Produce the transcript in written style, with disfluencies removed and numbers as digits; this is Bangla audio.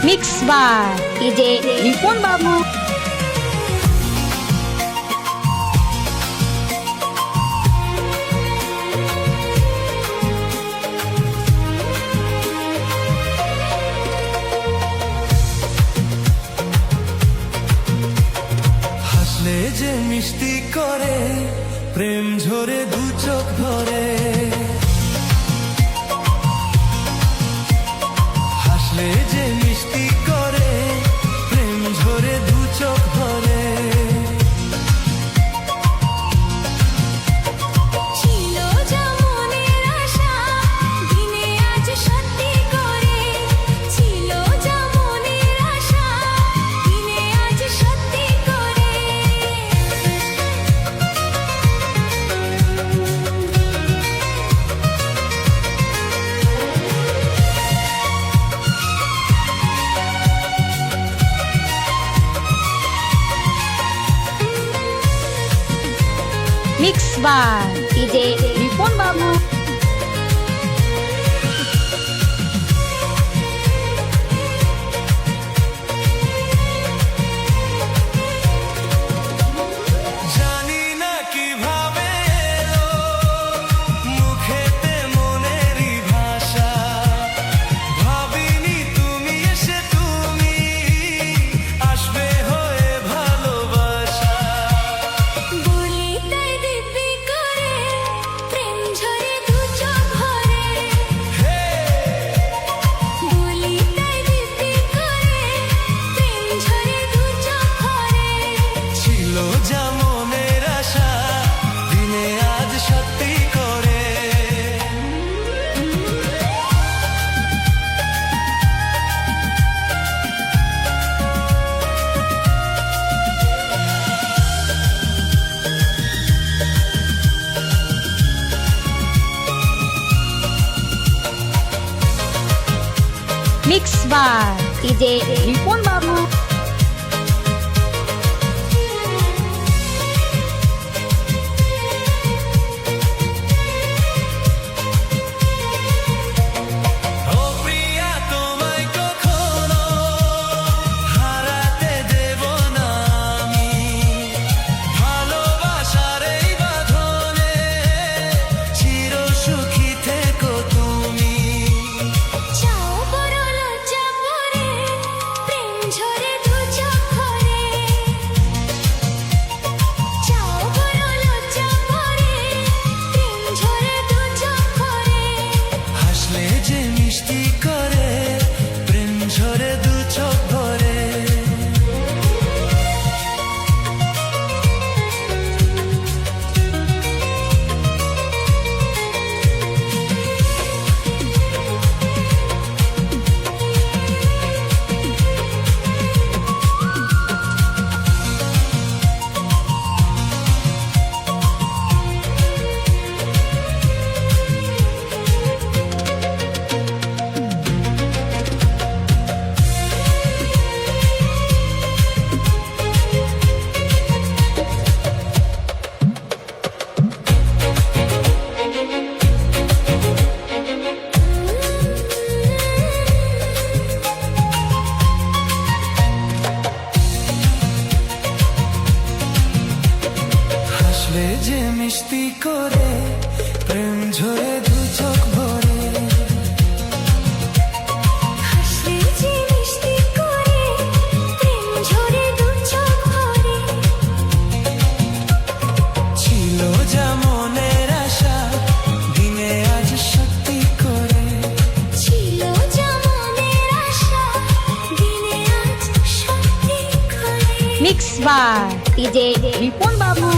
মিক্স বাই ডিজে রিপন বাবু। হাসলে যে মিষ্টি করে প্রেম ঝরে দু চোখ ভরে, হাসলে যে মিষ্টি করে প্রেম ঝরে দু চোখ ভরে। ছিল যা মনের আশা দিনে আজ সত্যি করে, ছিল যা মনের আশা দিনে আজ সত্যি করে। মিক্স বাই ডিজে রিপন বাবু। জানি না কিভাবে এলো মুখেতে মনেরই ভাষা, ভাবিনি তুমি এসে তুমি আসবে হয়ে ভালোবাসা। বলি তাই দিব্যি করে প্রেম ঝরে দু চোখ ভরে, বলি তাই দিব্যি করে প্রেম ঝরে দু চোখ ভরে। ছিল যা মনের আশা দিনে আজ সত্যি করে। মিক্স বাই ডিজে রিপন বাবু। ও প্রিয়া তোমায় কখনো হারাতে দেব না আমি, ভালোবাসার এই বাঁধনে চির সুখী থেকো তুমি। চাও বড় লজ্জা পরে প্রেম ঝরে দু চোখ ভরে, চাও বড় লজ্জা পরে প্রেম ঝরে দু চোখ ভরে। হাসলে যে মিষ্টি করে প্রেম ঝরে দু চোখ ভরে। হাসলে যে মিষ্টি করে প্রেম ঝরে দু চোখ ভরে, হাসলে যে মিষ্টি করে প্রেম ঝরে দু চোখ ভরে। ছিল যা মনের আশা দিনে আজ সত্যি করে। ছিল যা মনের আশা দিনে আজ সত্যি করে। Mix by DJ Ripon Babu.